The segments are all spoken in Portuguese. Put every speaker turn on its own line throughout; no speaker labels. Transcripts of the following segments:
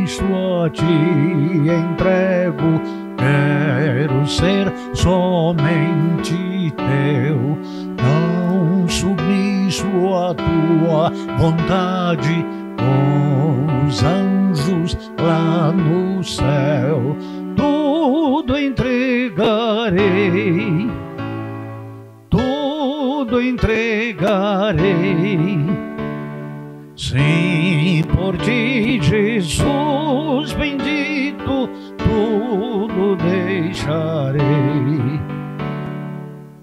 Cristo a ti entrego, quero ser somente teu, tão submisso à tua vontade, com os anjos lá no céu, tudo entregarei, tudo entregarei. Sim, por ti, Jesus bendito, tudo deixarei.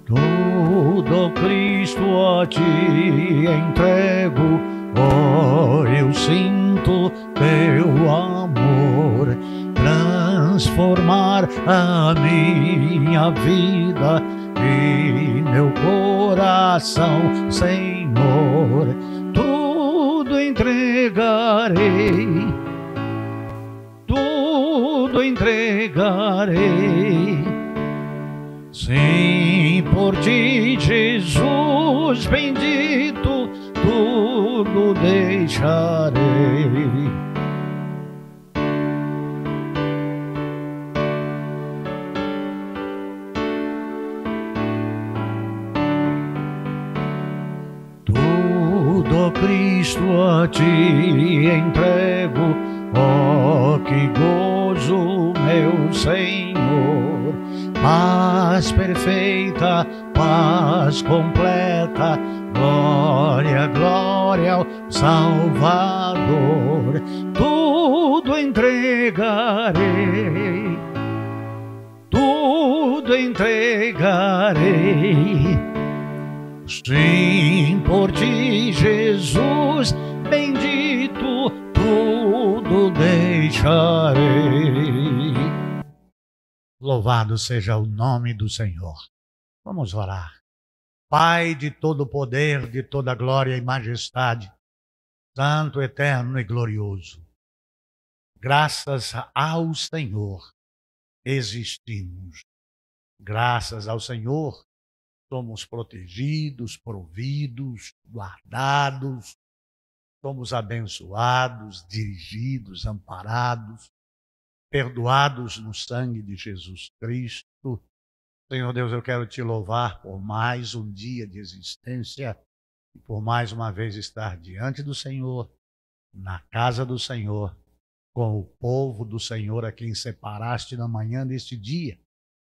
Tudo, Cristo, a ti entrego. Oh, eu sinto teu amor transformar a minha vida e meu coração, Senhor. Tudo entregarei, tudo entregarei. Sim, por ti, Jesus bendito, tudo deixarei. Tudo, Cristo, a ti entrego. Oh, que gozo, meu Senhor, paz perfeita, paz completa, glória, glória ao Salvador. Tudo entregarei, tudo entregarei. Sim, por ti, Jesus bendito, tudo deixarei. Louvado seja o nome do Senhor. Vamos orar. Pai de todo poder, de toda glória e majestade, santo, eterno e glorioso, graças ao Senhor existimos. Graças ao Senhor somos protegidos, providos, guardados, somos abençoados, dirigidos, amparados, perdoados no sangue de Jesus Cristo. Senhor Deus, eu quero te louvar por mais um dia de existência e por mais uma vez estar diante do Senhor, na casa do Senhor, com o povo do Senhor a quem separaste na manhã deste dia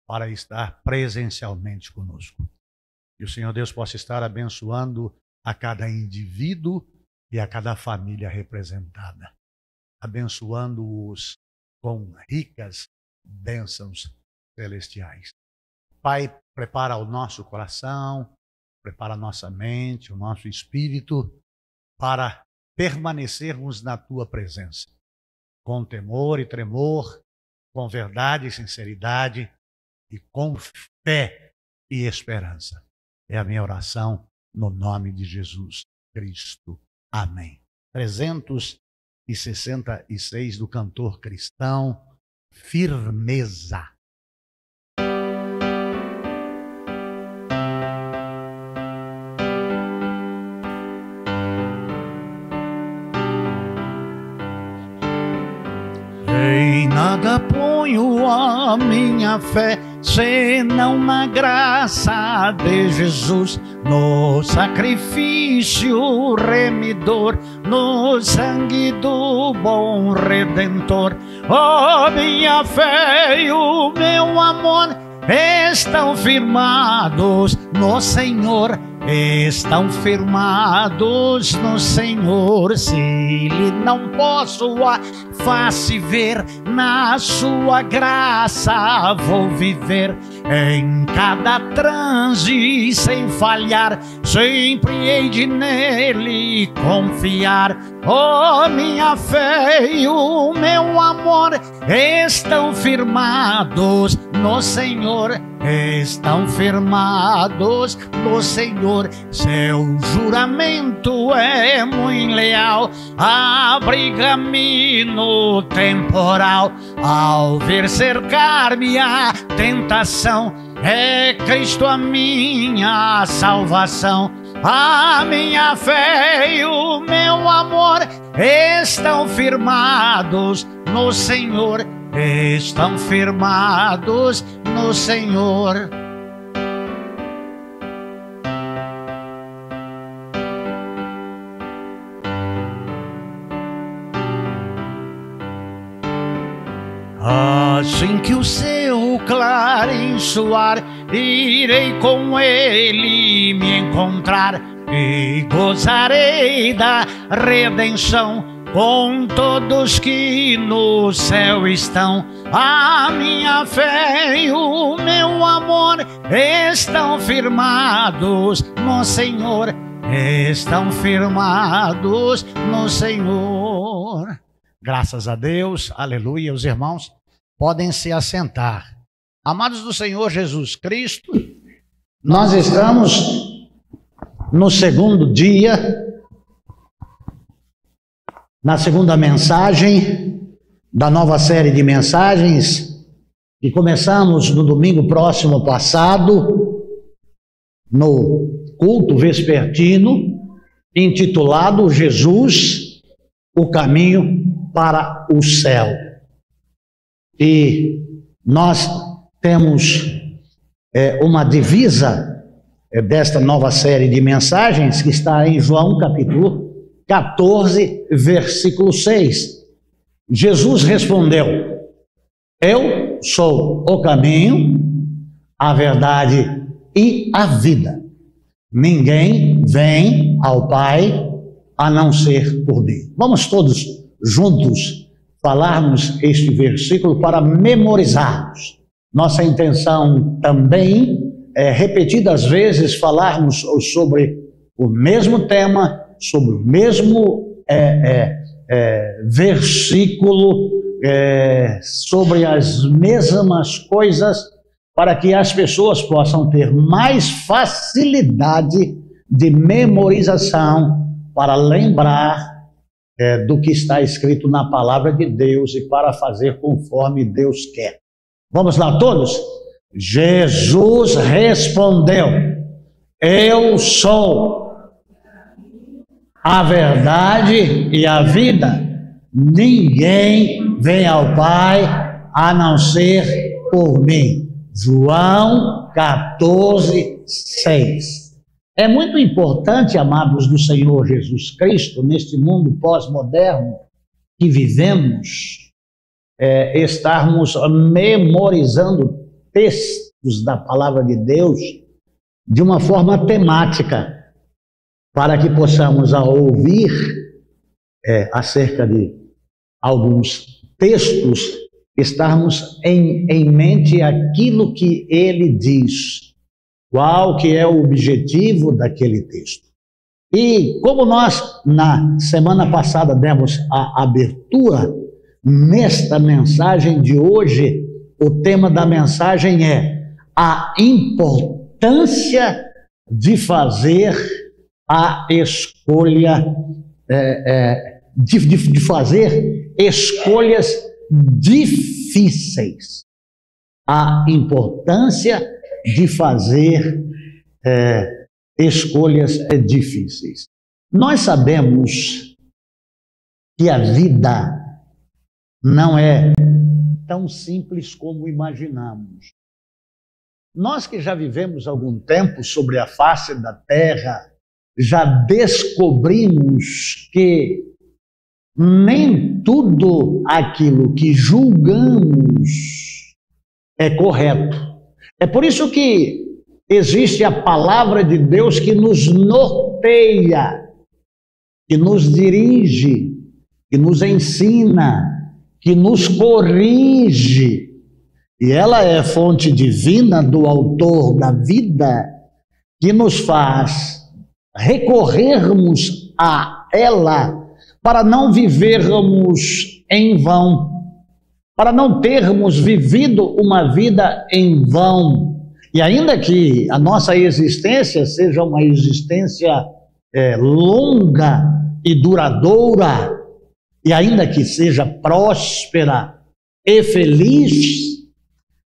para estar presencialmente conosco. Que o Senhor Deus possa estar abençoando a cada indivíduo e a cada família representada, abençoando-os com ricas bênçãos celestiais. Pai, prepara o nosso coração, prepara a nossa mente, o nosso espírito para permanecermos na tua presença, com temor e tremor, com verdade e sinceridade e com fé e esperança. É a minha oração no nome de Jesus Cristo. Amém. 366 do cantor cristão, Firmeza. Em nada ponho a minha fé, senão na graça de Jesus, no sacrifício remidor, no sangue do bom Redentor. Oh, minha fé e o meu amor estão firmados no Senhor, estão firmados no Senhor. Se lhe não posso a face ver, na sua graça vou viver. Em cada transe sem falhar, sempre hei de nele confiar. Oh, minha fé e o meu amor estão firmados no Senhor, estão firmados no Senhor. Seu juramento é muito leal, abriga-me no temporal. Ao ver cercar-me a tentação, é Cristo a minha salvação. A minha fé e o meu amor estão firmados no Senhor, estão firmados no Senhor. Assim que o seu clarim soar, irei com ele me encontrar e gozarei da redenção com todos que no céu estão. A minha fé e o meu amor estão firmados no Senhor, estão firmados no Senhor. Graças a Deus, aleluia. Os irmãos podem se assentar. Amados do Senhor Jesus Cristo, nós estamos no segundo dia, na segunda mensagem da nova série de mensagens que começamos no domingo próximo passado, no culto vespertino, intitulado Jesus, o caminho para o céu. E nós temos uma divisa desta nova série de mensagens que está em João capítulo 14, versículo 6. Jesus respondeu: eu sou o caminho, a verdade e a vida. Ninguém vem ao Pai a não ser por mim. Vamos todos juntos falarmos este versículo para memorizarmos. Nossa intenção também é, repetidas vezes, falarmos sobre o mesmo tema, sobre o mesmo versículo, sobre as mesmas coisas, para que as pessoas possam ter mais facilidade de memorização para lembrar do que está escrito na palavra de Deus e para fazer conforme Deus quer. Vamos lá todos? Jesus respondeu: eu sou a verdade e a vida. Ninguém vem ao Pai a não ser por mim. João 14, 6. É muito importante, amados do Senhor Jesus Cristo, neste mundo pós-moderno que vivemos, estarmos memorizando textos da palavra de Deus de uma forma temática, para que possamos, ao ouvir acerca de alguns textos, estarmos em mente aquilo que ele diz, qual que é o objetivo daquele texto. E como nós, na semana passada, demos a abertura, nesta mensagem de hoje, o tema da mensagem é a importância de fazer a escolha, de fazer escolhas difíceis. A importância de fazer escolhas difíceis. Nós sabemos que a vida não é tão simples como imaginamos. Nós que já vivemos algum tempo sobre a face da terra, já descobrimos que nem tudo aquilo que julgamos é correto. É por isso que existe a palavra de Deus que nos norteia, que nos dirige, que nos ensina, que nos corrige. E ela é fonte divina do autor da vida, que nos faz recorrermos a ela para não vivermos em vão, para não termos vivido uma vida em vão. E ainda que a nossa existência seja uma existência longa e duradoura, e ainda que seja próspera e feliz,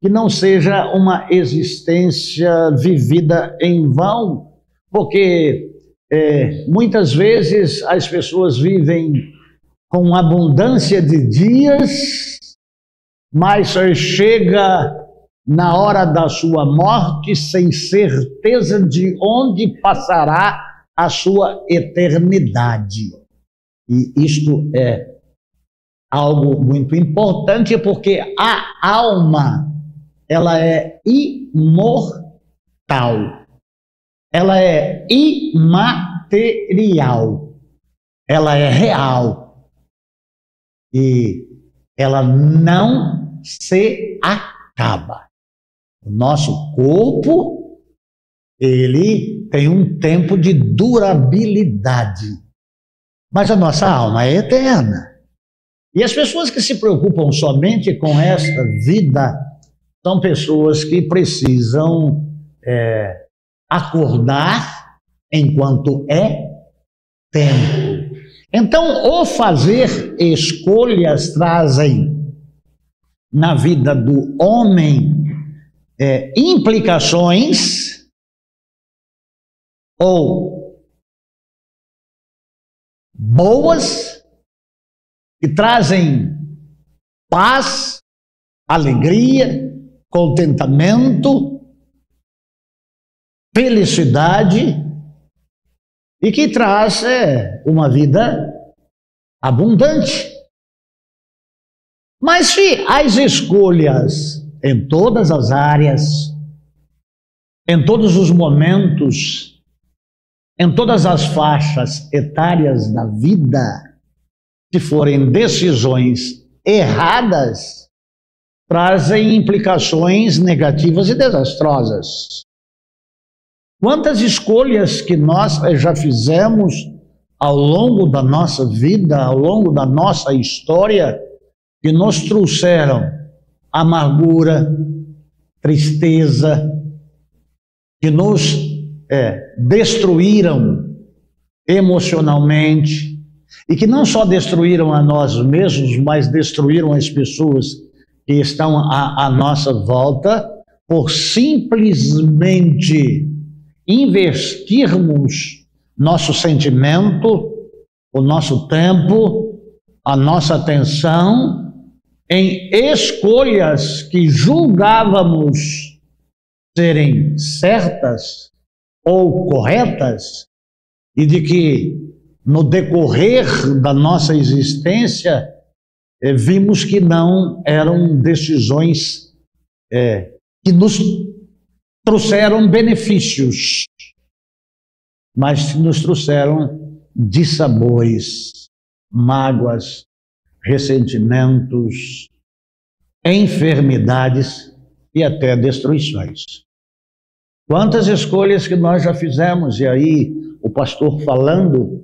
que não seja uma existência vivida em vão, porque muitas vezes as pessoas vivem com abundância de dias, mas chega na hora da sua morte sem certeza de onde passará a sua eternidade. E isto é algo muito importante, porque a alma, ela é imortal, ela é imaterial, ela é real e ela não se acaba. O nosso corpo, ele tem um tempo de durabilidade, mas a nossa alma é eterna. E as pessoas que se preocupam somente com esta vida são pessoas que precisam acordar enquanto é tempo. Então, o fazer escolhas trazem na vida do homem implicações ou boas que trazem paz, alegria, contentamento, felicidade e que traz uma vida abundante. Mas se as escolhas em todas as áreas, em todos os momentos, em todas as faixas etárias da vida, se forem decisões erradas, trazem implicações negativas e desastrosas. Quantas escolhas que nós já fizemos ao longo da nossa vida, ao longo da nossa história, que nos trouxeram amargura, tristeza, que nos destruíram emocionalmente, e que não só destruíram a nós mesmos, mas destruíram as pessoas que estão à nossa volta, por simplesmente investirmos nosso sentimento, o nosso tempo, a nossa atenção em escolhas que julgávamos serem certas ou corretas, e de que no decorrer da nossa existência vimos que não eram decisões que nos trouxeram benefícios, mas nos trouxeram dissabores, mágoas, ressentimentos, enfermidades e até destruições. Quantas escolhas que nós já fizemos, e aí o pastor falando,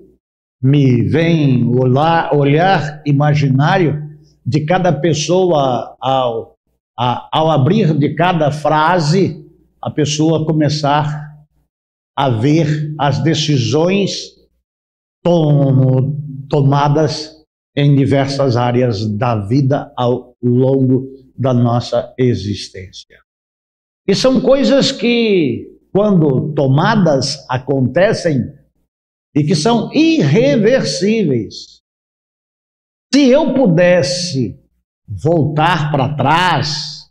me vem olhar imaginário de cada pessoa ao abrir de cada frase, a pessoa começar a ver as decisões tomadas em diversas áreas da vida ao longo da nossa existência. E são coisas que, quando tomadas, acontecem e que são irreversíveis. Se eu pudesse voltar para trás,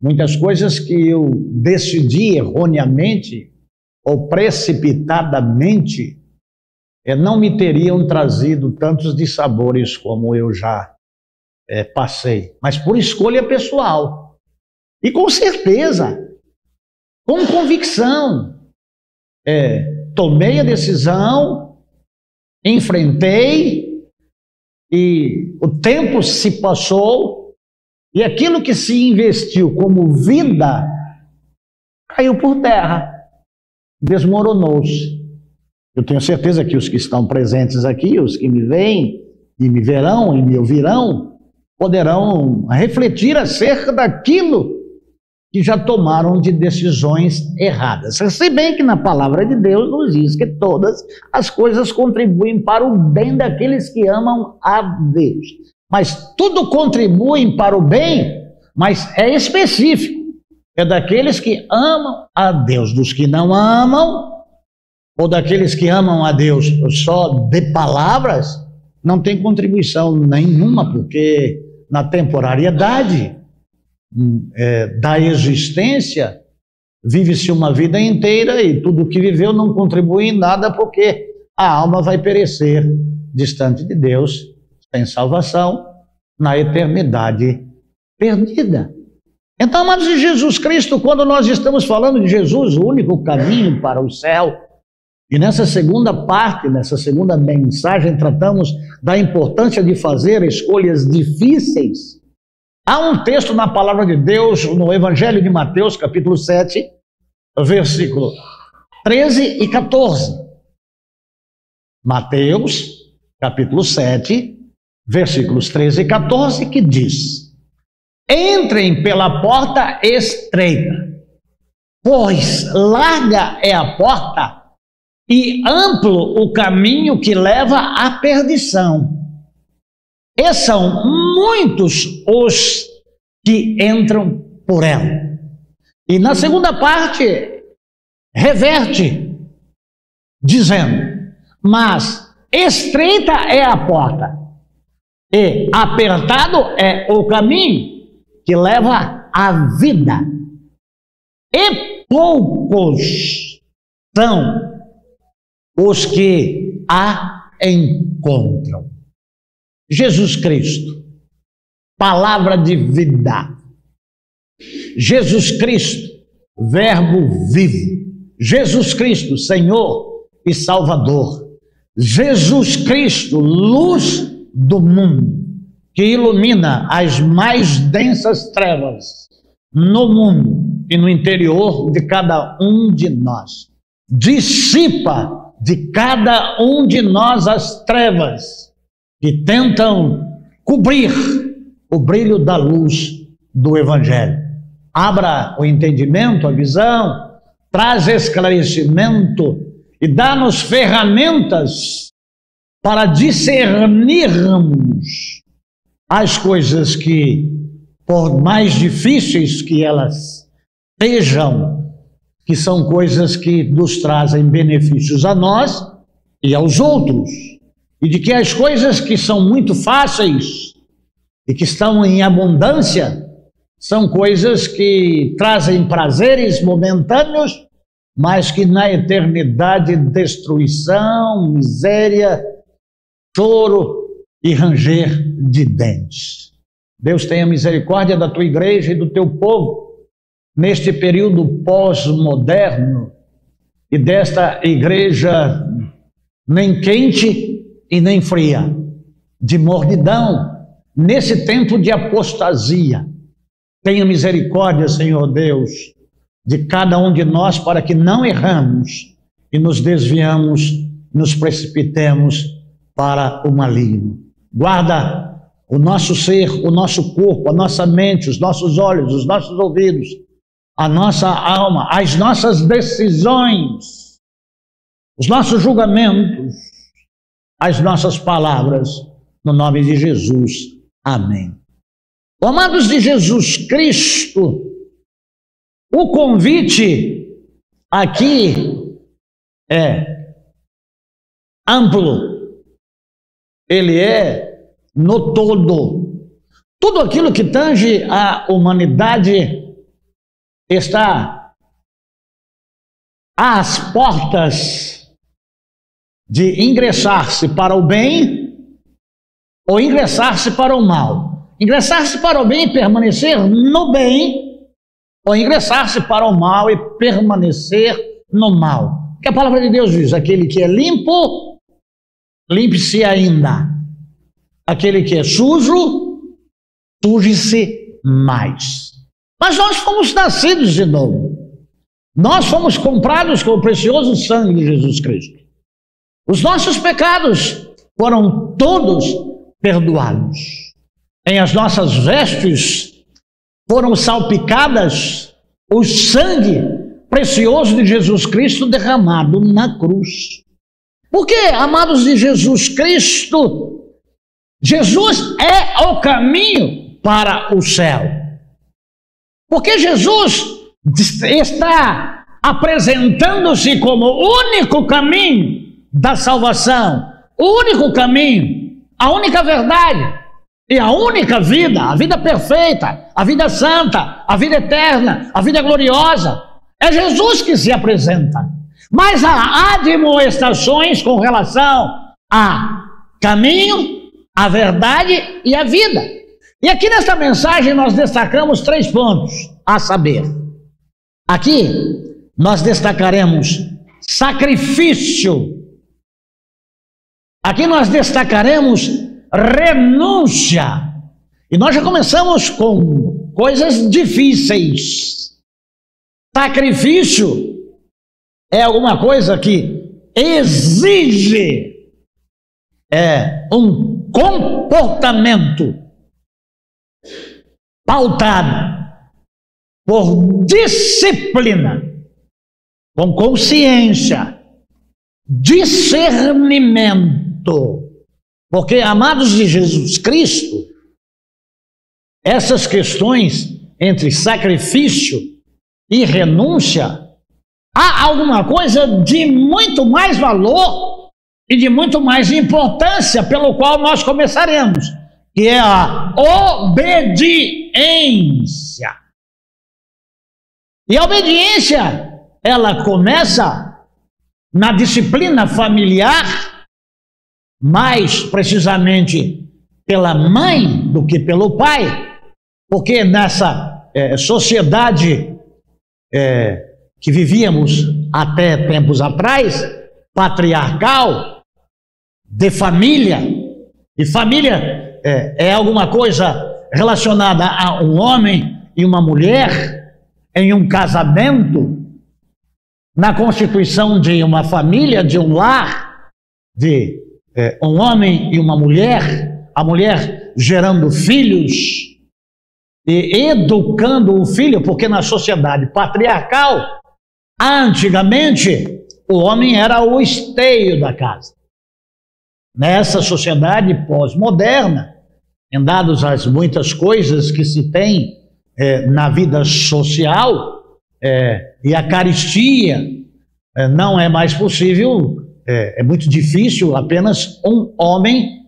muitas coisas que eu decidi erroneamente ou precipitadamente não me teriam trazido tantos dissabores como eu já passei, mas por escolha pessoal. E com certeza, com convicção, tomei a decisão, enfrentei, e o tempo se passou, e aquilo que se investiu como vida caiu por terra, desmoronou-se. Eu tenho certeza que os que estão presentes aqui, os que me veem, e me verão, e me ouvirão, poderão refletir acerca daquilo que já tomaram de decisões erradas. Se bem que na palavra de Deus nos diz que todas as coisas contribuem para o bem daqueles que amam a Deus. Mas tudo contribui para o bem, mas é específico. É daqueles que amam a Deus. Dos que não amam, ou daqueles que amam a Deus só de palavras, não tem contribuição nenhuma, porque na temporariedade da existência, vive-se uma vida inteira e tudo que viveu não contribui em nada, porque a alma vai perecer distante de Deus, sem salvação, na eternidade perdida. Então, amados de Jesus Cristo, quando nós estamos falando de Jesus, o único caminho para o céu, e nessa segunda parte, nessa segunda mensagem, tratamos da importância de fazer escolhas difíceis. Há um texto na palavra de Deus, no Evangelho de Mateus, capítulo 7, versículo 13 e 14. Mateus, capítulo 7, versículos 13 e 14, que diz: entrem pela porta estreita, pois larga é a porta e amplo o caminho que leva à perdição. E são muitos os que entram por ela. E na segunda parte, reverte, dizendo: mas estreita é a porta e apertado é o caminho que leva à vida, e poucos são os que a encontram. Jesus Cristo, palavra de vida. Jesus Cristo, verbo vivo. Jesus Cristo, Senhor e Salvador. Jesus Cristo, luz do mundo, que ilumina as mais densas trevas no mundo e no interior de cada um de nós. Dissipa de cada um de nós as trevas que tentam cobrir o brilho da luz do Evangelho. Abra o entendimento, a visão, traz esclarecimento e dá-nos ferramentas para discernirmos as coisas que, por mais difíceis que elas sejam, que são coisas que nos trazem benefícios a nós e aos outros, e de que as coisas que são muito fáceis e que estão em abundância são coisas que trazem prazeres momentâneos, mas que na eternidade destruição, miséria, choro e ranger de dentes. Deus tenha misericórdia da tua igreja e do teu povo neste período pós-moderno e desta igreja nem quente e nem fria, de mornidão, nesse tempo de apostasia. Tenha misericórdia, Senhor Deus, de cada um de nós, para que não erramos e nos desviamos, nos precipitemos para o maligno. Guarda o nosso ser, o nosso corpo, a nossa mente, os nossos olhos, os nossos ouvidos, a nossa alma, as nossas decisões, os nossos julgamentos, as nossas palavras, no nome de Jesus. Amém. Amados de Jesus Cristo, o convite aqui é amplo, ele é no todo. Tudo aquilo que tange a humanidade está às portas de ingressar-se para o bem ou ingressar-se para o mal. Ingressar-se para o bem e permanecer no bem, ou ingressar-se para o mal e permanecer no mal. Porque a palavra de Deus diz: aquele que é limpo, limpe-se ainda. Aquele que é sujo, suje-se mais. Mas nós fomos nascidos de novo. Nós fomos comprados com o precioso sangue de Jesus Cristo. Os nossos pecados foram todos perdoados. Em as nossas vestes foram salpicadas o sangue precioso de Jesus Cristo derramado na cruz. Porque, amados de Jesus Cristo, Jesus é o caminho para o céu. Porque Jesus está apresentando-se como o único caminho da salvação, o único caminho, a única verdade e a única vida, a vida perfeita, a vida santa, a vida eterna, a vida gloriosa. É Jesus que se apresenta. Mas há admoestações com relação a caminho, a verdade e a vida. E aqui nesta mensagem nós destacamos 3 pontos, a saber. Aqui nós destacaremos sacrifício. Aqui nós destacaremos renúncia. E nós já começamos com coisas difíceis. Sacrifício é alguma coisa que exige um comportamento pautado por disciplina, com consciência, discernimento. Porque, amados de Jesus Cristo, essas questões entre sacrifício e renúncia, há alguma coisa de muito mais valor e de muito mais importância pelo qual nós começaremos, que é a obediência. E a obediência, ela começa na disciplina familiar, mais precisamente pela mãe do que pelo pai, porque nessa sociedade que vivíamos até tempos atrás, patriarcal, de família, e família é alguma coisa relacionada a um homem e uma mulher em um casamento, na constituição de uma família, de um lar, de um homem e uma mulher, a mulher gerando filhos e educando o filho, porque na sociedade patriarcal, antigamente, o homem era o esteio da casa. Nessa sociedade pós-moderna, em dados as muitas coisas que se tem na vida social, e a caristia não é mais possível, é muito difícil apenas um homem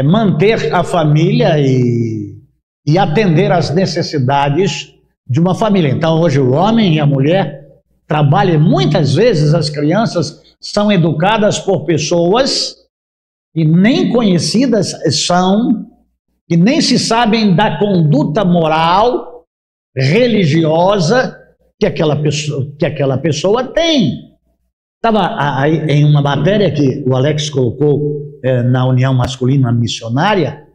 manter a família e atender às necessidades de uma família. Então hoje o homem e a mulher trabalham, muitas vezes as crianças são educadas por pessoas que nem conhecidas são, que nem se sabem da conduta moral, religiosa que aquela pessoa tem. Estava aí em uma matéria que o Alex colocou na União Masculina Missionária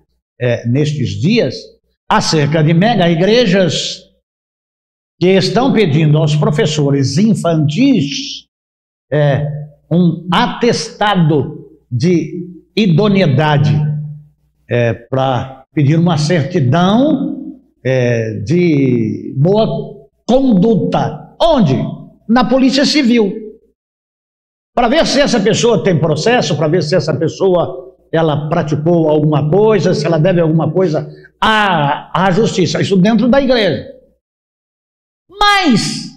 nestes dias, acerca de mega igrejas que estão pedindo aos professores infantis um atestado de idoneidade para pedir uma certidão de boa conduta. Onde? Na Polícia Civil. Para ver se essa pessoa tem processo, para ver se essa pessoa ela praticou alguma coisa, se ela deve alguma coisa à justiça. Isso dentro da igreja. Mas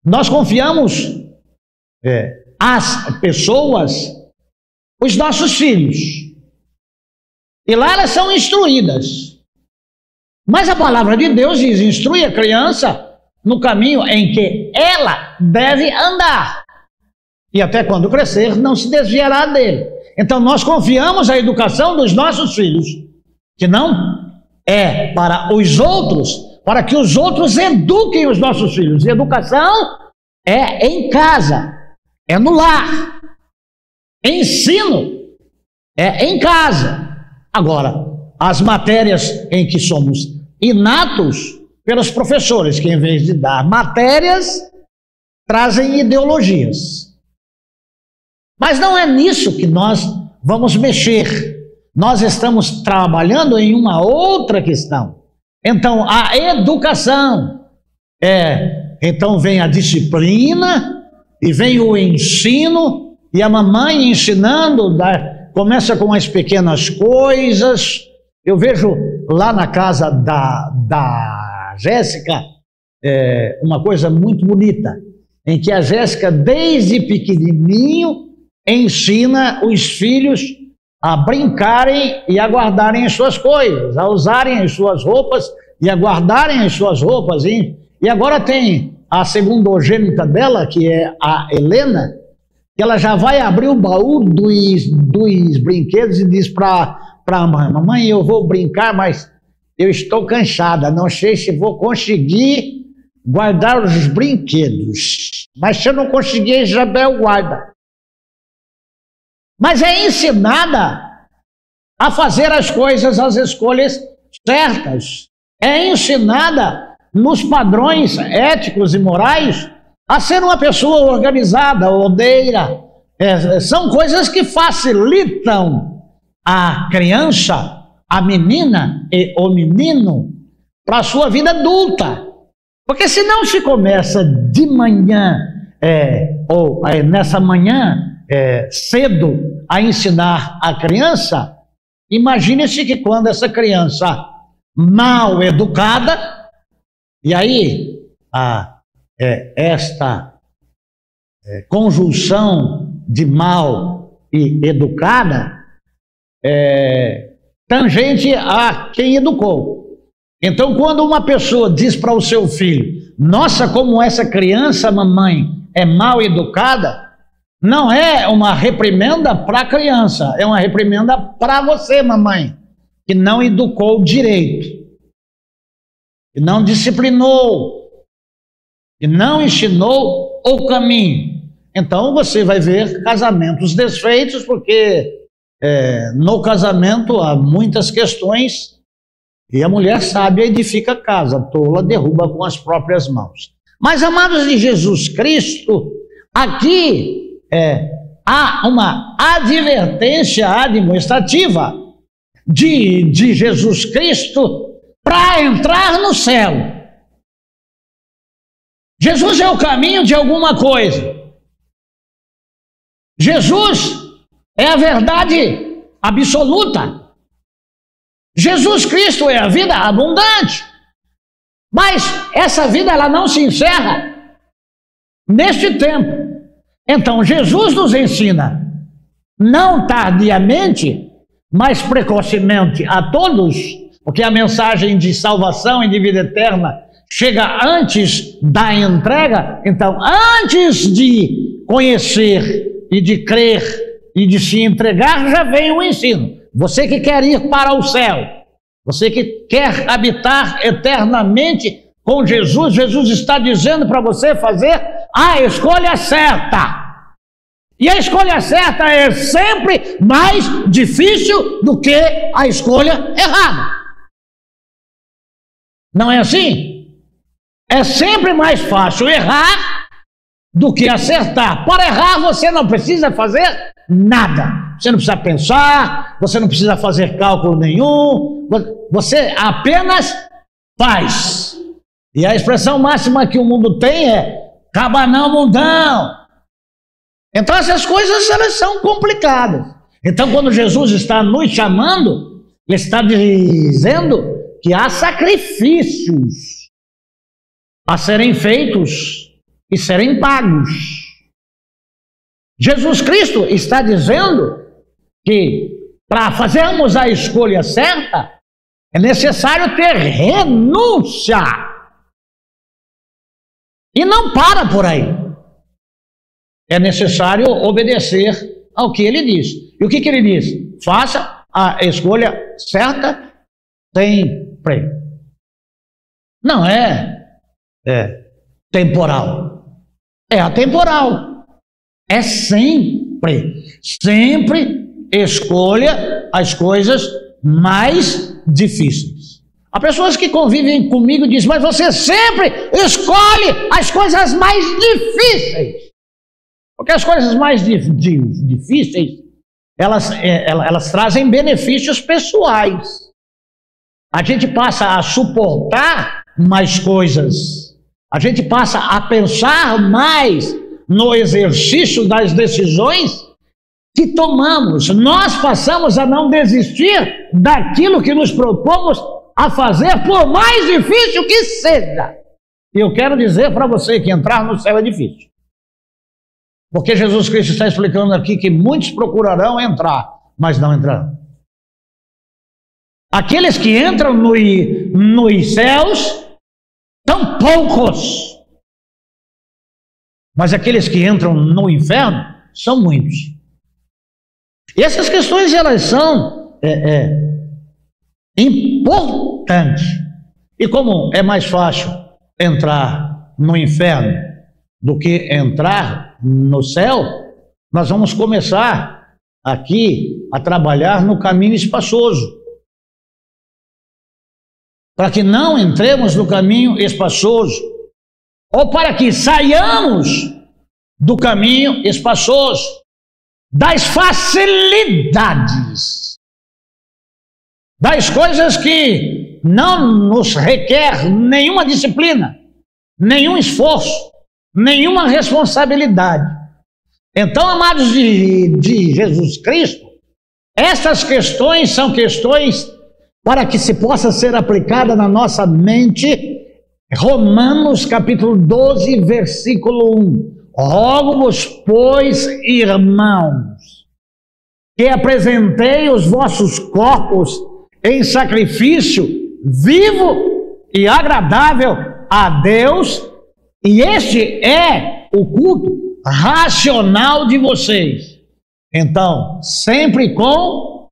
nós confiamos às pessoas, os nossos filhos. E lá elas são instruídas. Mas a palavra de Deus diz: instrui a criança no caminho em que ela deve andar, e até quando crescer não se desviará dele. Então nós confiamos a educação dos nossos filhos, que não é para os outros, para que os outros eduquem os nossos filhos. E educação é em casa, é no lar. Ensino é em casa. Agora, as matérias em que somos inatos pelos professores, que em vez de dar matérias, trazem ideologias. Mas não é nisso que nós vamos mexer. Nós estamos trabalhando em uma outra questão. Então, a educação então vem a disciplina e vem o ensino, e a mamãe ensinando, começa com as pequenas coisas. Eu vejo lá na casa da Jéssica uma coisa muito bonita.
em que a Jéssica, desde pequenininho, ensina os filhos a brincarem e a guardarem as suas coisas, a usarem as suas roupas e a guardarem as suas roupas. E agora tem a segundogênita dela, que é a Helena, que ela já vai abrir o baú dos brinquedos e diz para a mãe: mamãe, eu vou brincar, mas eu estou cansada, não sei se vou conseguir guardar os brinquedos. Mas se eu não conseguir, Isabel guarda. Mas é ensinada a fazer as coisas, as escolhas certas. É ensinada nos padrões éticos e morais a ser uma pessoa organizada, ordeira. São coisas que facilitam a criança, a menina e o menino para a sua vida adulta. Porque se não se começa de manhã, nessa manhã, cedo, a ensinar a criança, imagine-se que quando essa criança mal educada, e aí esta conjunção de mal e educada tangente a quem educou. Então, quando uma pessoa diz para o seu filho: nossa, como essa criança, mamãe, é mal educada, não é uma reprimenda para a criança, é uma reprimenda para você, mamãe, que não educou direito, que não disciplinou, que não ensinou o caminho. Então você vai ver casamentos desfeitos, porque no casamento há muitas questões e a mulher sábia edifica a casa, tola derruba com as próprias mãos. Mas, amados de Jesus Cristo, aqui há uma advertência administrativa de Jesus Cristo para entrar no céu. Jesus é o caminho de alguma coisa. Jesus é a verdade absoluta. Jesus Cristo é a vida abundante. Mas essa vida, ela não se encerra neste tempo. Então, Jesus nos ensina, não tardiamente, mas precocemente a todos, porque a mensagem de salvação e de vida eterna chega antes da entrega. Então, antes de conhecer e de crer e de se entregar, já vem o ensino. Você que quer ir para o céu, você que quer habitar eternamente com Jesus, Jesus está dizendo para você fazer a escolha certa. E a escolha certa é sempre mais difícil do que a escolha errada. Não é assim? É sempre mais fácil errar do que acertar. Para errar, você não precisa fazer nada. Você não precisa pensar, você não precisa fazer cálculo nenhum, você apenas faz. E a expressão máxima que o mundo tem é cabanão mundão. Então essas coisas, elas são complicadas. Então quando Jesus está nos chamando, Ele está dizendo que há sacrifícios a serem feitos e serem pagos. Jesus Cristo está dizendo que para fazermos a escolha certa, é necessário ter renúncia. E não para por aí. É necessário obedecer ao que Ele diz. E o que Ele diz? Faça a escolha certa sempre. Não é temporal. É atemporal. É sempre. Sempre escolha as coisas mais difíceis. Há pessoas que convivem comigo e dizem: mas você sempre escolhe as coisas mais difíceis. Porque as coisas mais difíceis, elas trazem benefícios pessoais. A gente passa a suportar mais coisas. A gente passa a pensar mais no exercício das decisões que tomamos. Nós passamos a não desistir daquilo que nos propomos a fazer, por mais difícil que seja. E eu quero dizer para você que entrar no céu é difícil. Porque Jesus Cristo está explicando aqui que muitos procurarão entrar, mas não entrarão. Aqueles que entram nos céus são poucos. Mas aqueles que entram no inferno são muitos. E essas questões, elas são importantes. E como é mais fácil entrar no inferno do que entrar no céu, nós vamos começar aqui a trabalhar no caminho espaçoso. Para que não entremos no caminho espaçoso, ou para que saiamos do caminho espaçoso, das facilidades, das coisas que não nos requer nenhuma disciplina, nenhum esforço, nenhuma responsabilidade. Então, amados de Jesus Cristo, essas questões são questões para que se possa ser aplicada na nossa mente. Romanos capítulo 12, versículo 1. Rogo-vos, pois, irmãos, que apresentei os vossos corpos em sacrifício vivo e agradável a Deus, e este é o culto racional de vocês. Então, sempre com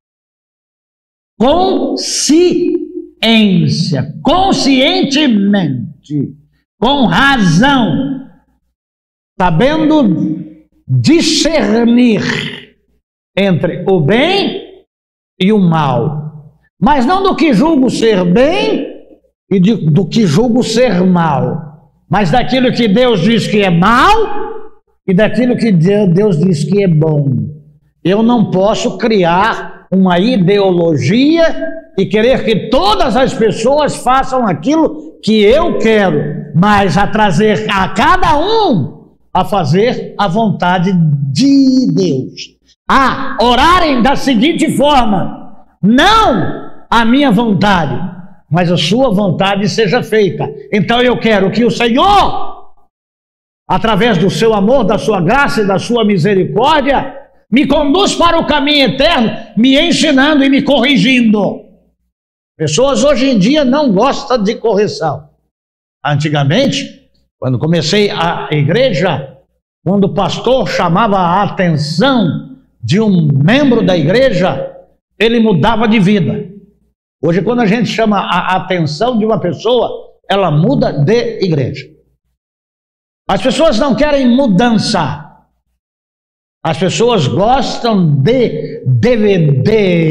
consciência, conscientemente, com razão, sabendo discernir entre o bem e o mal, mas não do que julgo ser bem e do que julgo ser mal, mas daquilo que Deus diz que é mal e daquilo que Deus diz que é bom. Eu não posso criar uma ideologia e querer que todas as pessoas façam aquilo que eu quero, mas a trazer a cada um a fazer a vontade de Deus, a orarem da seguinte forma: não a minha vontade, mas a sua vontade seja feita. Então eu quero que o Senhor, através do seu amor, da sua graça e da sua misericórdia, me conduz para o caminho eterno, me ensinando e me corrigindo. Pessoas hoje em dia não gostam de correção. Antigamente, quando comecei a igreja, quando o pastor chamava a atenção de um membro da igreja, ele mudava de vida. Hoje, quando a gente chama a atenção de uma pessoa, ela muda de igreja. As pessoas não querem mudança. As pessoas gostam de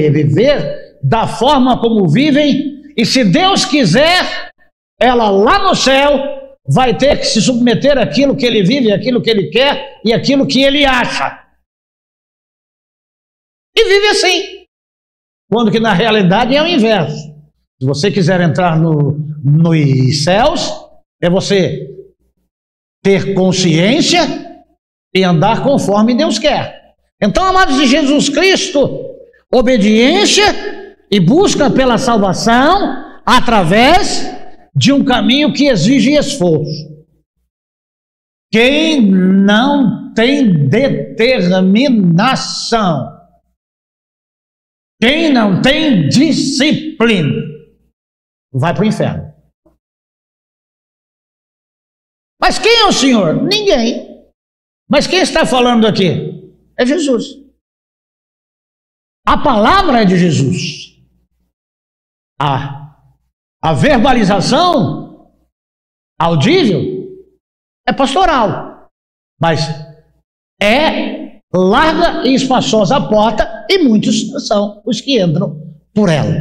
viver da forma como vivem, e se Deus quiser, ela lá no céu vai ter que se submeter àquilo que ele vive, àquilo que ele quer e àquilo que ele acha. E vive assim. Quando que na realidade é o inverso. Se você quiser entrar nos céus, é você ter consciência e andar conforme Deus quer. Então, amados de Jesus Cristo, obediência e busca pela salvação através de um caminho que exige esforço. Quem não tem determinação, quem não tem disciplina, vai para o inferno. Mas quem é o Senhor? Ninguém. Mas quem está falando aqui? É Jesus. A palavra é de Jesus. A verbalização audível é pastoral, mas é larga e espaçosa a porta e muitos são os que entram por ela.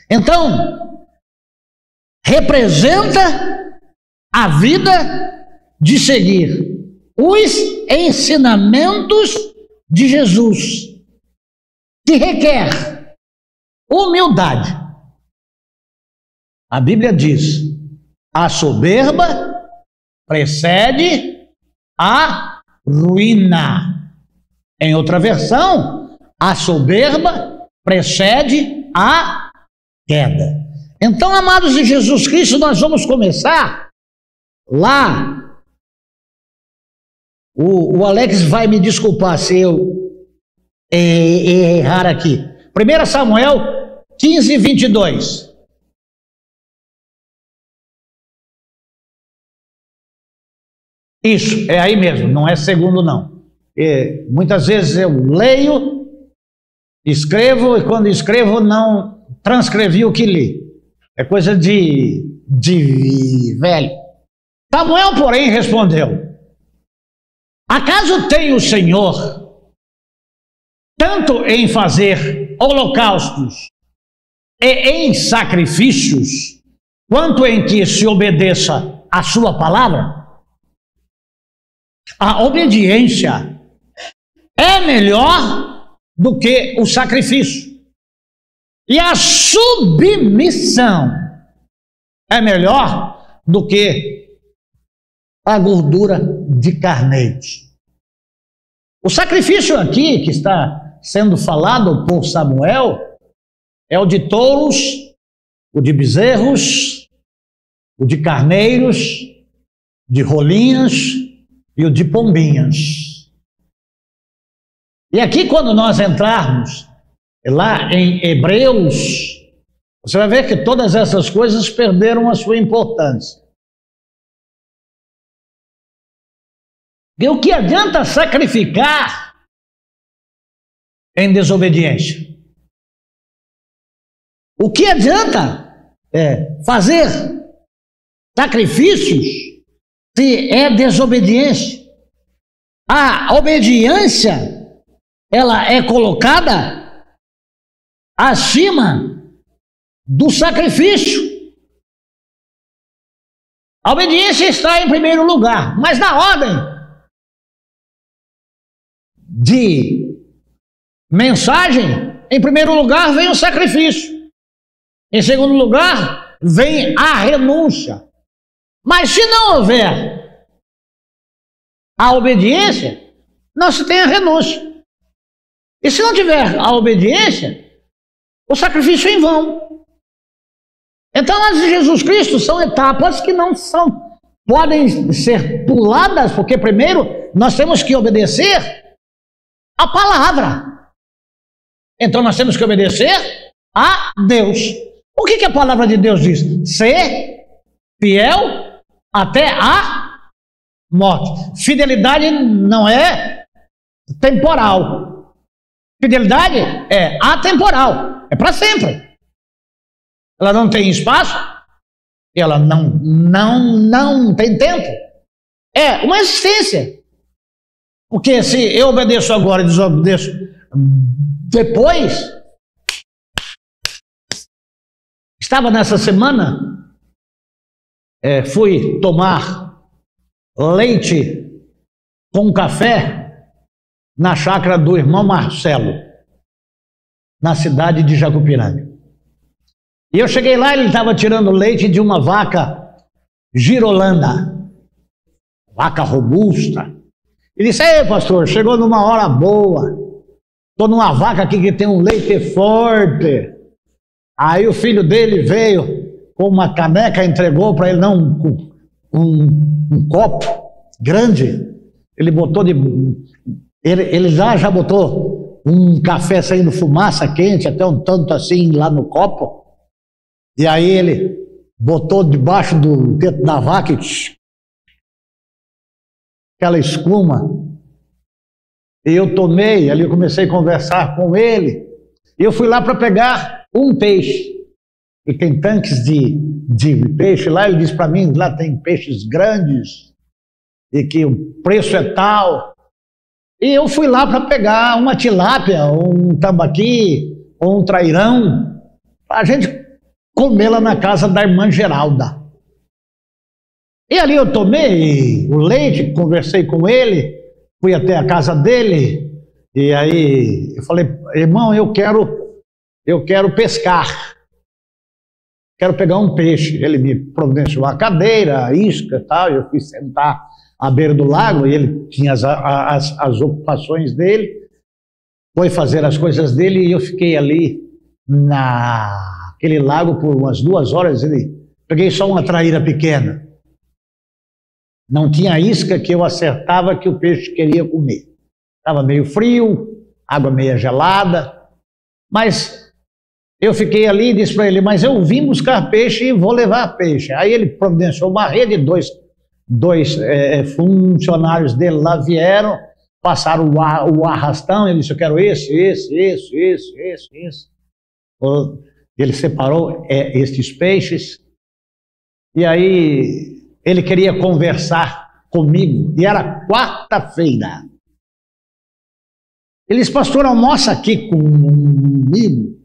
Então, representa a vida de seguir os ensinamentos de Jesus, que requer humildade. A Bíblia diz: a soberba precede a ruína. Em outra versão, a soberba precede a queda. Então, amados de Jesus Cristo, nós vamos começar lá O Alex vai me desculpar se eu errar aqui. 1 Samuel 15, 22. Isso, é aí mesmo, não é segundo não. Muitas vezes eu leio, escrevo, e quando escrevo não transcrevi o que li. É coisa de velho. Samuel, porém, respondeu: acaso tem o Senhor tanto em fazer holocaustos e em sacrifícios, quanto em que se obedeça a sua palavra? A obediência é melhor do que o sacrifício, e a submissão é melhor do que a gordura de carneiros. O sacrifício aqui que está sendo falado por Samuel é o de touros, o de bezerros, o de carneiros, de rolinhas e o de pombinhas. E aqui, quando nós entrarmos lá em Hebreus, você vai ver que todas essas coisas perderam a sua importância. E o que adianta sacrificar em desobediência? O que adianta fazer sacrifícios se é desobediência? A obediência, ela é colocada acima do sacrifício. A obediência está em primeiro lugar, mas na ordem de mensagem, em primeiro lugar vem o sacrifício. Em segundo lugar, vem a renúncia. Mas se não houver a obediência, não se tem a renúncia. E se não tiver a obediência, o sacrifício é em vão. Então, as de Jesus Cristo são etapas que não podem ser puladas, porque primeiro nós temos que obedecer a palavra. Então nós temos que obedecer a Deus. O que a palavra de Deus diz? Ser fiel até a morte. Fidelidade não é temporal. Fidelidade é atemporal. É para sempre. Ela não tem espaço. Ela não tem tempo. É uma existência. Porque se eu obedeço agora e desobedeço depois... Estava nessa semana, fui tomar leite com café na chácara do irmão Marcelo, na cidade de Jacupiranga. E eu cheguei lá, ele estava tirando leite de uma vaca girolanda, vaca robusta. Ele disse: ei, pastor, chegou numa hora boa, estou numa vaca aqui que tem um leite forte. Aí o filho dele veio com uma caneca, entregou para ele, não, um copo grande. Ele botou ele já botou um café saindo fumaça quente, até um tanto assim lá no copo. E aí ele botou debaixo do teto da vaca, aquela espuma. E eu tomei, ali eu comecei a conversar com ele. E eu fui lá para pegar um peixe. E tem tanques de peixe lá. Ele disse para mim, lá tem peixes grandes e que o preço é tal. E eu fui lá para pegar uma tilápia, um tambaqui, ou um trairão, para a gente comer lá na casa da irmã Geralda. E ali eu tomei o leite, conversei com ele, fui até a casa dele, e aí eu falei: irmão, eu quero pescar, quero pegar um peixe. Ele me providenciou a cadeira, a isca e tal. Eu fui sentar à beira do lago e ele tinha as ocupações dele, foi fazer as coisas dele, e eu fiquei ali naquele lago por umas 2 horas. Peguei só uma traíra pequena. Não tinha isca que eu acertava que o peixe queria comer. Estava meio frio, água meio gelada, mas eu fiquei ali e disse para ele, mas eu vim buscar peixe e vou levar peixe. Aí ele providenciou uma rede, dois funcionários dele lá vieram, passaram o arrastão, ele disse, eu quero esse. Ele separou estes peixes, e aí ele queria conversar comigo, e era quarta-feira. Ele disse, pastor, almoça aqui comigo.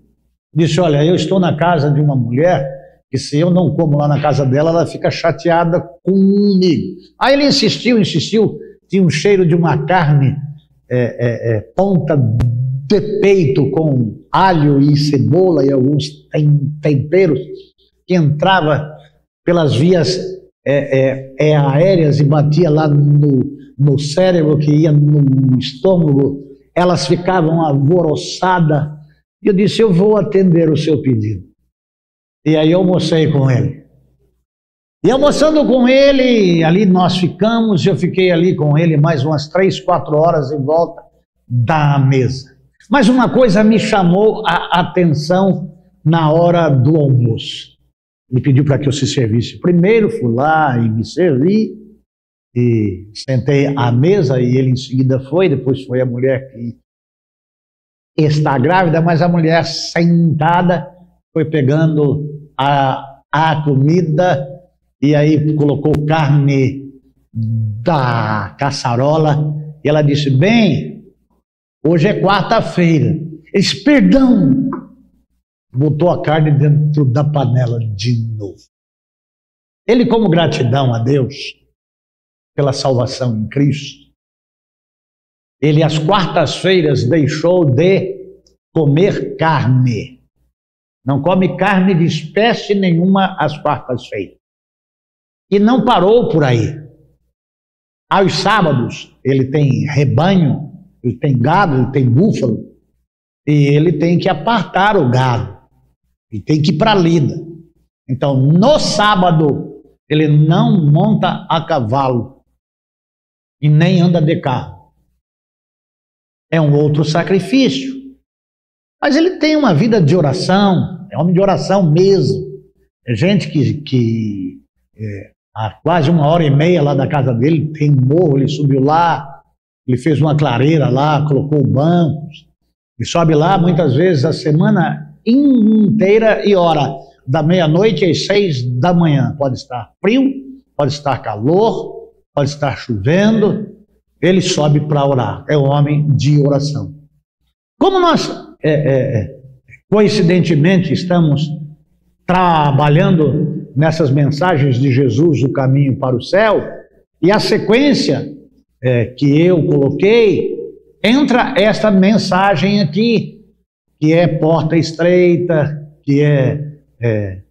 Disse, olha, eu estou na casa de uma mulher, que se eu não como lá na casa dela, ela fica chateada comigo. Aí ele insistiu, tinha um cheiro de uma carne, ponta de peito, com alho e cebola e alguns temperos, que entrava pelas vias aéreas e batia lá no cérebro, que ia no estômago. Elas ficavam alvoroçadas. E eu disse, eu vou atender o seu pedido. E aí eu almocei com ele. E almoçando com ele, ali nós ficamos, eu fiquei ali com ele mais umas 3, 4 horas em volta da mesa. Mas uma coisa me chamou a atenção na hora do almoço. Ele pediu para que eu se servisse primeiro, fui lá e me servi. E sentei à mesa e ele em seguida foi, depois foi a mulher que está grávida, mas a mulher sentada foi pegando a comida e aí colocou carne da caçarola e ela disse, bem, hoje é quarta-feira. Ele disse, perdão, botou a carne dentro da panela de novo. Ele, como gratidão a Deus pela salvação em Cristo, ele às quartas-feiras deixou de comer carne. Não come carne de espécie nenhuma às quartas-feiras. E não parou por aí. Aos sábados, ele tem rebanho, ele tem gado, ele tem búfalo, e ele tem que apartar o gado, e tem que ir para a lida. Então, no sábado, ele não monta a cavalo, e nem anda de carro. É um outro sacrifício. Mas ele tem uma vida de oração, é homem de oração mesmo. É gente que há quase 1h30 lá da casa dele, tem um morro, ele subiu lá, ele fez uma clareira lá, colocou bancos, ele sobe lá muitas vezes a semana inteira e ora, da meia-noite às 6 da manhã. Pode estar frio, pode estar calor, pode estar chovendo, ele sobe para orar. É um homem de oração. Como nós, coincidentemente, estamos trabalhando nessas mensagens de Jesus, o caminho para o céu, e a sequência que eu coloquei, entra esta mensagem aqui, que é porta estreita, que é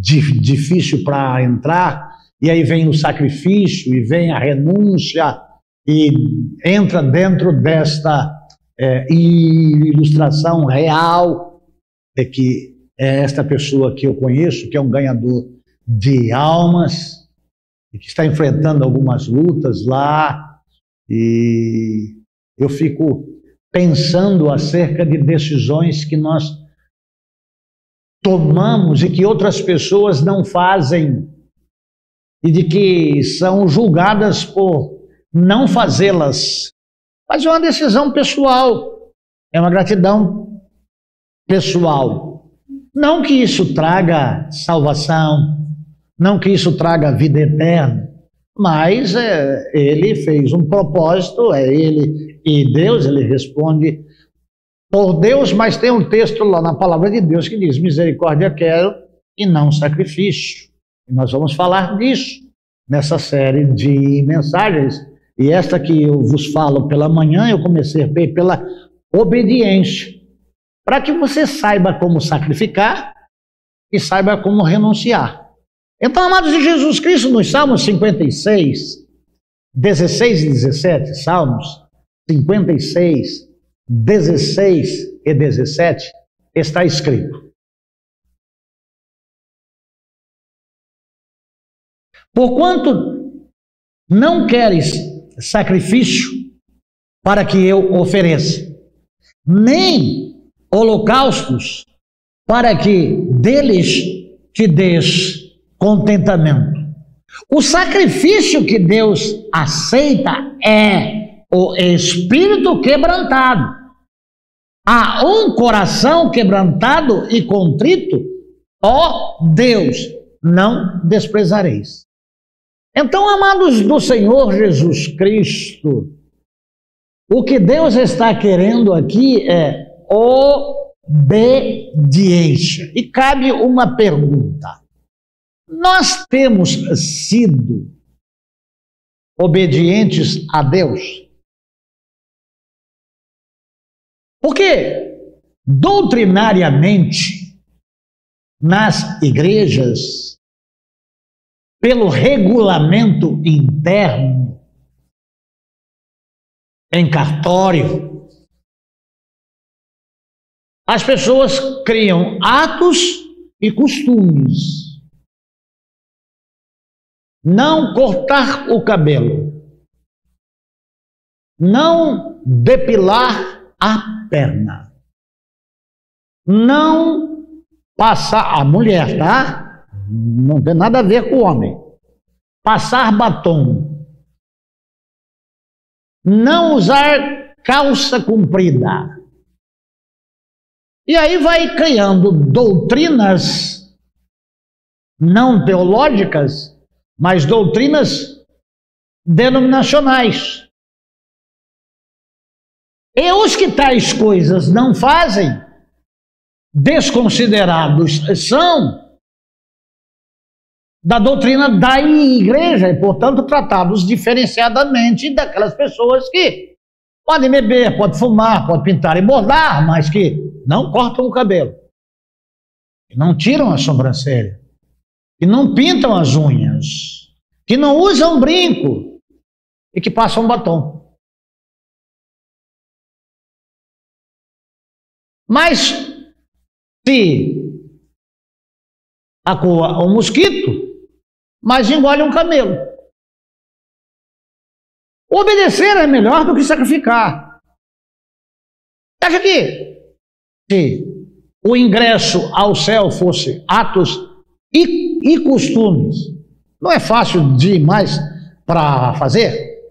difícil para entrar, e aí vem o sacrifício, e vem a renúncia, e entra dentro desta ilustração real, que é esta pessoa que eu conheço, que é um ganhador de almas, e que está enfrentando algumas lutas lá, e eu fico pensando acerca de decisões que nós tomamos e que outras pessoas não fazem, e de que são julgadas por não fazê-las. Mas é uma decisão pessoal, é uma gratidão pessoal. Não que isso traga salvação, não que isso traga vida eterna, mas ele fez um propósito, é ele e Deus, ele responde por Deus, mas tem um texto lá na palavra de Deus que diz, misericórdia quero e não sacrifício. E nós vamos falar disso nessa série de mensagens. E esta que eu vos falo pela manhã, eu comecei pela obediência, para que você saiba como sacrificar e saiba como renunciar. Então, amados de Jesus Cristo, nos Salmos 56, 16 e 17, Salmos 56, 16 e 17, está escrito: porquanto não queres sacrifício para que eu ofereça, nem holocaustos para que deles te des contentamento. O sacrifício que Deus aceita é o espírito quebrantado. A um coração quebrantado e contrito, ó Deus, não desprezareis. Então, amados do Senhor Jesus Cristo, o que Deus está querendo aqui é obediência. E cabe uma pergunta: nós temos sido obedientes a Deus? Porque, doutrinariamente, nas igrejas, pelo regulamento interno, em cartório, as pessoas criam atos e costumes. Não cortar o cabelo, não depilar a perna, não passar, a mulher, tá? Não tem nada a ver com o homem. Passar batom, não usar calça comprida. E aí vai criando doutrinas não teológicas, mas doutrinas denominacionais. E os que tais coisas não fazem, desconsiderados são da doutrina da igreja e, portanto, tratados diferenciadamente daquelas pessoas que podem beber, podem fumar, podem pintar e bordar, mas que não cortam o cabelo, que não tiram a sobrancelha, que não pintam as unhas, que não usam brinco e que passam batom. Mas se acoa um mosquito, mas engole um camelo. Obedecer é melhor do que sacrificar. Acha que se o ingresso ao céu fosse atos e costumes, não é fácil demais para fazer?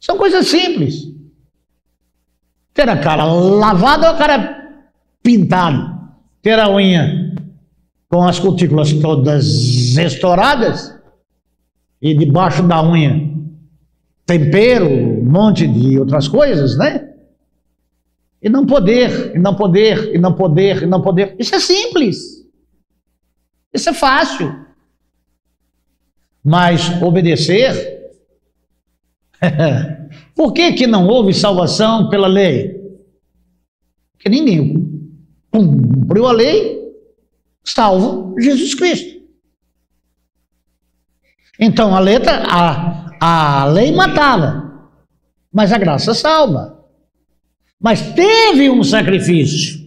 São coisas simples. Ter a cara lavada ou a cara pintada? Ter a unha com as cutículas todas estouradas e debaixo da unha tempero, um monte de outras coisas, né? E não poder. Isso é simples. Isso é fácil. Mas obedecer... Por que não houve salvação pela lei? Porque ninguém cumpriu a lei, salvo Jesus Cristo. Então a lei matava, mas a graça salva. Mas teve um sacrifício,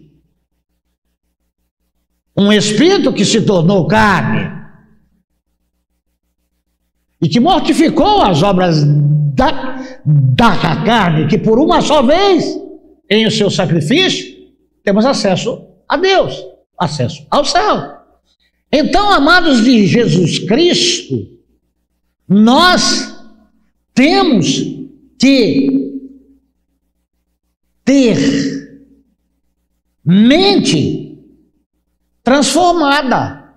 um espírito que se tornou carne e que mortificou as obras da carne, que por uma só vez, em o seu sacrifício, temos acesso a Deus, acesso ao céu. Então, amados de Jesus Cristo, nós temos que ter mente transformada.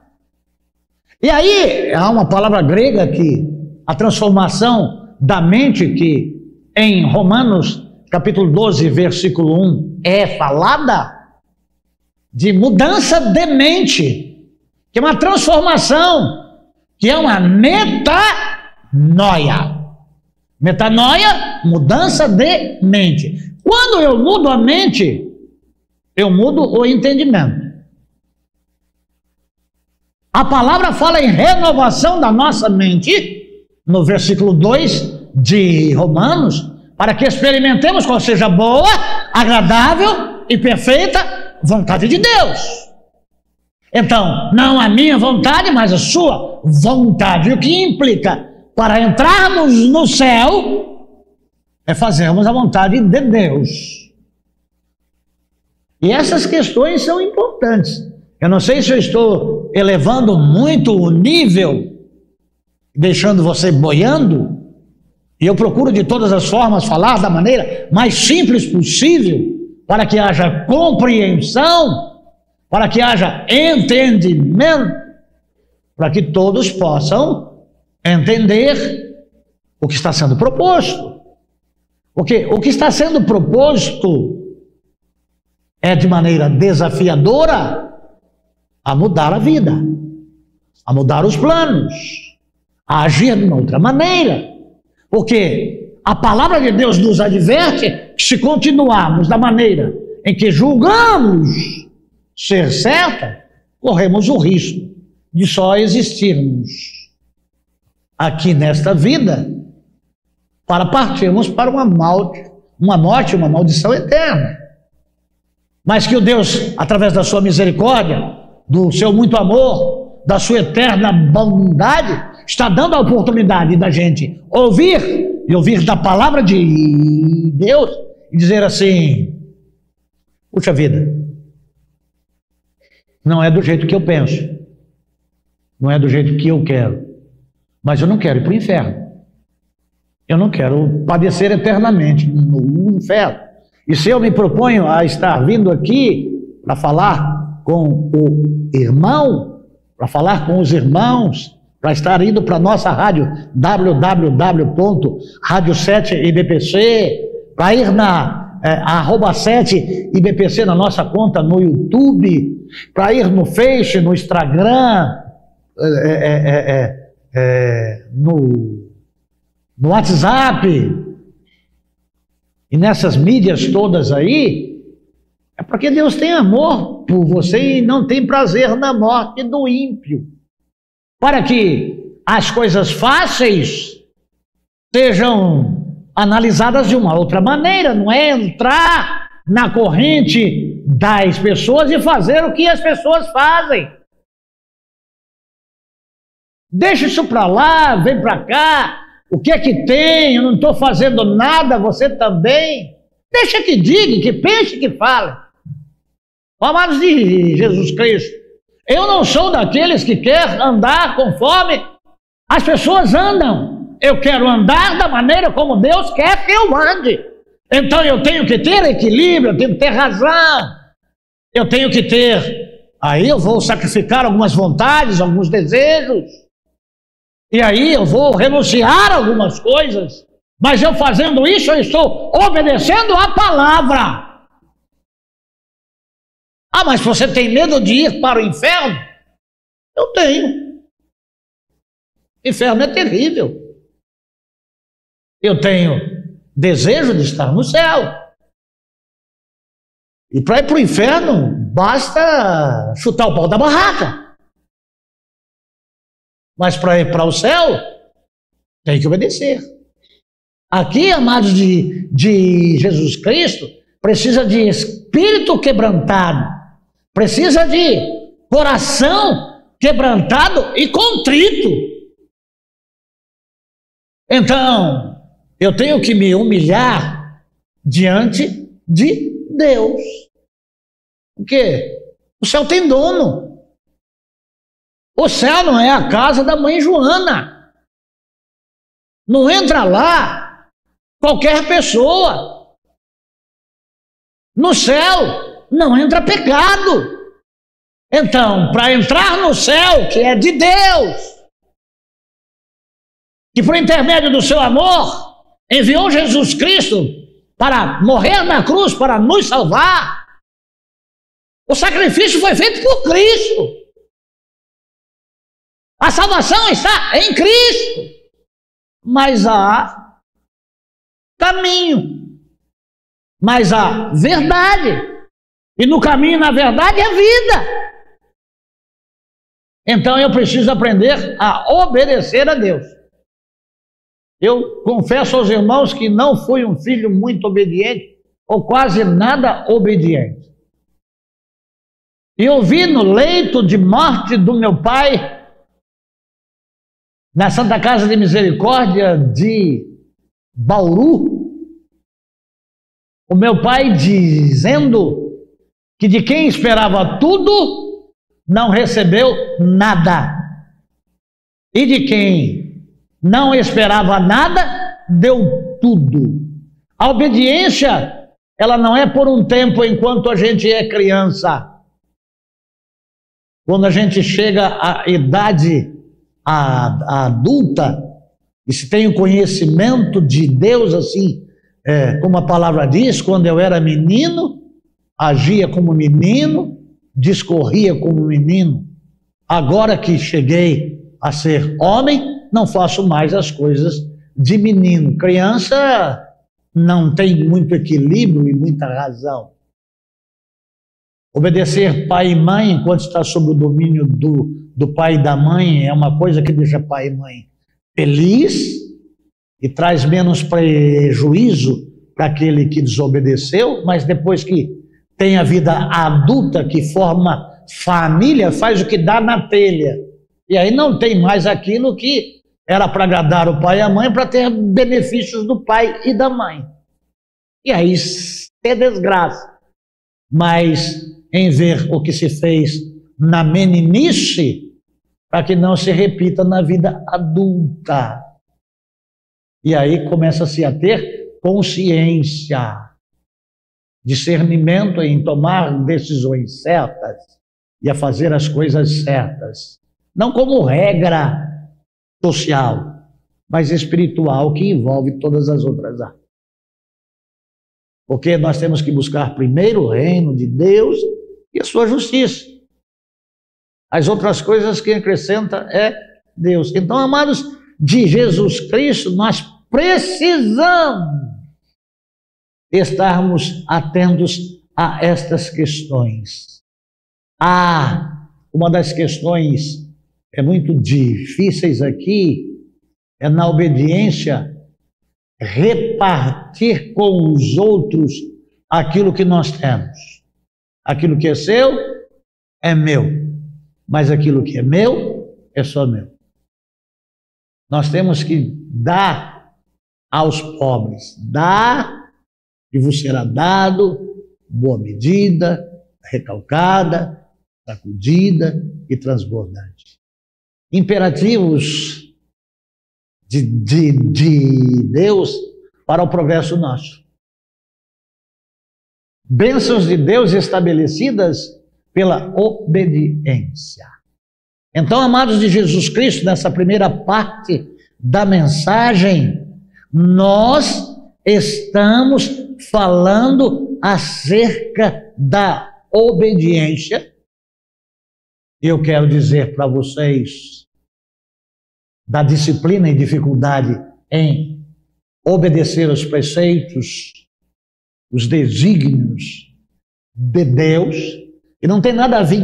E aí, há uma palavra grega que a transformação da mente, que em Romanos capítulo 12, versículo 1, é falada de mudança de mente, que é uma transformação, que é uma metanoia. Metanoia, mudança de mente. Quando eu mudo a mente, eu mudo o entendimento. A palavra fala em renovação da nossa mente, no versículo 2 de Romanos, para que experimentemos qual seja boa, agradável e perfeita vontade de Deus. Então, não a minha vontade, mas a sua vontade. O que implica para entrarmos no céu é fazermos a vontade de Deus. E essas questões são importantes. Eu não sei se eu estou elevando muito o nível, deixando você boiando, e eu procuro de todas as formas falar da maneira mais simples possível, para que haja compreensão, para que haja entendimento, para que todos possam entender o que está sendo proposto. Porque o que está sendo proposto é de maneira desafiadora a mudar a vida, a mudar os planos, a agir de uma outra maneira. Porque a palavra de Deus nos adverte que se continuarmos da maneira em que julgamos ser certa, corremos o risco de só existirmos aqui nesta vida para partirmos para uma morte, uma maldição eterna. Mas que o Deus, através da sua misericórdia, do seu muito amor, da sua eterna bondade, está dando a oportunidade da gente ouvir da palavra de Deus e dizer assim: puxa vida, não é do jeito que eu penso, não é do jeito que eu quero, mas eu não quero ir para o inferno, eu não quero padecer eternamente no inferno. E se eu me proponho a estar vindo aqui para falar com o irmão, para falar com os irmãos, para estar indo para a nossa rádio www.radio7ibpc, para ir na @7ibpc na nossa conta no YouTube, para ir no Face, no Instagram, no WhatsApp, e nessas mídias todas aí, é porque Deus tem amor por você e não tem prazer na morte do ímpio. Para que as coisas fáceis sejam analisadas de uma outra maneira, não é entrar na corrente das pessoas e fazer o que as pessoas fazem. Deixa isso para lá, vem para cá. O que é que tem? Eu não estou fazendo nada, você também. Deixa que diga, que pense, que fale. Amados de Jesus Cristo, eu não sou daqueles que quer andar conforme as pessoas andam. Eu quero andar da maneira como Deus quer que eu ande. Então eu tenho que ter equilíbrio, eu tenho que ter razão. Eu tenho que ter... Aí eu vou sacrificar algumas vontades, alguns desejos. E aí eu vou renunciar a algumas coisas, mas eu fazendo isso, eu estou obedecendo a palavra. Ah, mas você tem medo de ir para o inferno? Eu tenho. Inferno é terrível. Eu tenho desejo de estar no céu. E para ir para o inferno, basta chutar o pau da barraca. Mas para ir para o céu, tem que obedecer. Aqui, amados de Jesus Cristo, precisa de espírito quebrantado, precisa de coração quebrantado e contrito. Então, eu tenho que me humilhar diante de Deus. Porque o céu tem dono. O céu não é a casa da mãe Joana. Não entra lá qualquer pessoa. No céu não entra pecado. Então, para entrar no céu, que é de Deus, que por intermédio do seu amor enviou Jesus Cristo para morrer na cruz, para nos salvar, o sacrifício foi feito por Cristo. A salvação está em Cristo, mas há caminho, mas há verdade, e no caminho, na verdade, é vida. Então eu preciso aprender a obedecer a Deus. Eu confesso aos irmãos que não fui um filho muito obediente, ou quase nada obediente. E eu vi no leito de morte do meu pai, na Santa Casa de Misericórdia de Bauru, o meu pai dizendo que de quem esperava tudo, não recebeu nada. E de quem não esperava nada, deu tudo. A obediência, ela não é por um tempo enquanto a gente é criança. Quando a gente chega à idade adulta, e se tem o conhecimento de Deus, assim, como a palavra diz, quando eu era menino, agia como menino, discorria como menino. Agora que cheguei a ser homem, não faço mais as coisas de menino. Criança não tem muito equilíbrio e muita razão. Obedecer pai e mãe enquanto está sob o domínio do pai e da mãe é uma coisa que deixa pai e mãe feliz e traz menos prejuízo para aquele que desobedeceu, mas depois que tem a vida adulta, que forma família, faz o que dá na telha. E aí não tem mais aquilo que era para agradar o pai e a mãe, para ter benefícios do pai e da mãe. E aí é desgraça. Mas em ver o que se fez na meninice, para que não se repita na vida adulta. E aí começa-se a ter consciência, discernimento em tomar decisões certas e a fazer as coisas certas. Não como regra social, mas espiritual, que envolve todas as outras áreas. Porque nós temos que buscar primeiro o reino de Deus e a sua justiça. As outras coisas que acrescenta é Deus. Então, amados de Jesus Cristo, nós precisamos estarmos atentos a estas questões. Uma das questões muito difíceis aqui é na obediência repartir com os outros aquilo que nós temos. Aquilo que é seu é meu, mas aquilo que é meu é só meu. Nós temos que dar aos pobres. Dá e vos será dado, boa medida, recalcada, sacudida e transbordante. Imperativos de Deus para o progresso nosso. Bênçãos de Deus estabelecidas pela obediência. Então, amados de Jesus Cristo, nessa primeira parte da mensagem, nós estamos falando acerca da obediência. Eu quero dizer para vocês da disciplina e dificuldade em obedecer os preceitos, os desígnios de Deus, e não tem nada a ver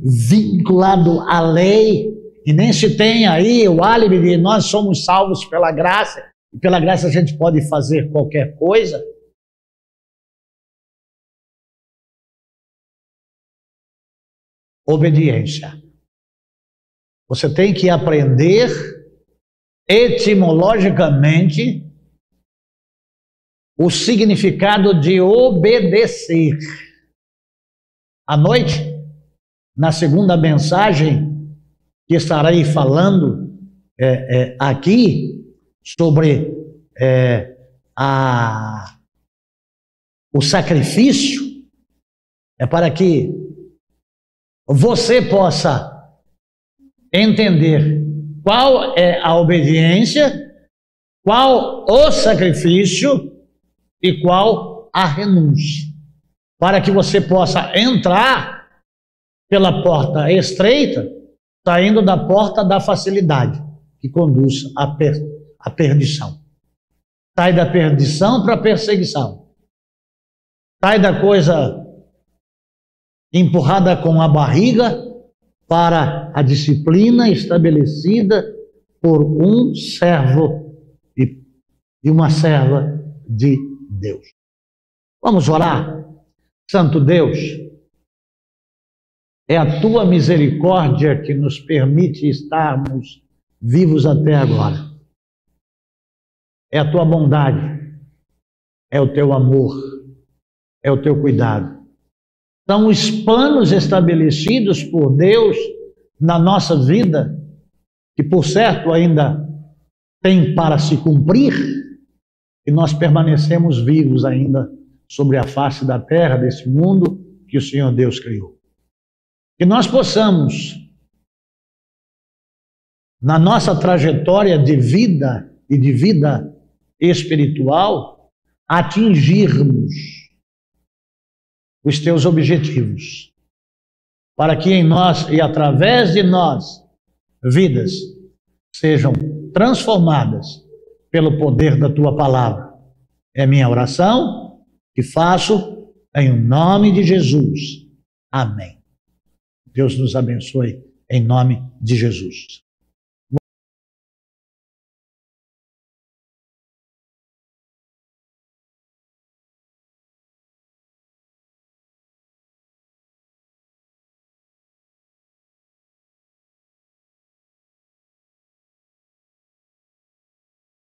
vinculado à lei, e nem se tem aí o álibi de nós somos salvos pela graça, e pela graça a gente pode fazer qualquer coisa. Obediência. Você tem que aprender etimologicamente o significado de obedecer. À noite, na segunda mensagem que estarei falando aqui sobre o sacrifício, é para que você possa entender qual é a obediência, qual o sacrifício e qual a renúncia, para que você possa entrar pela porta estreita, saindo da porta da facilidade, que conduz à perdição. Sai da perdição para a perseguição. Sai da coisa empurrada com a barriga para a disciplina estabelecida por um servo e uma serva de Deus. Vamos orar? Santo Deus, É a tua misericórdia que nos permite estarmos vivos até agora. É a tua bondade, é o teu amor, é o teu cuidado. São os planos estabelecidos por Deus na nossa vida, que por certo ainda tem para se cumprir, e nós permanecemos vivos ainda sobre a face da terra, desse mundo que o Senhor Deus criou. Que nós possamos, na nossa trajetória de vida e de vida espiritual, atingirmos os teus objetivos, para que em nós e através de nós, vidas sejam transformadas pelo poder da tua palavra. É minha oração que faço em nome de Jesus. Amém. Deus nos abençoe em nome de Jesus.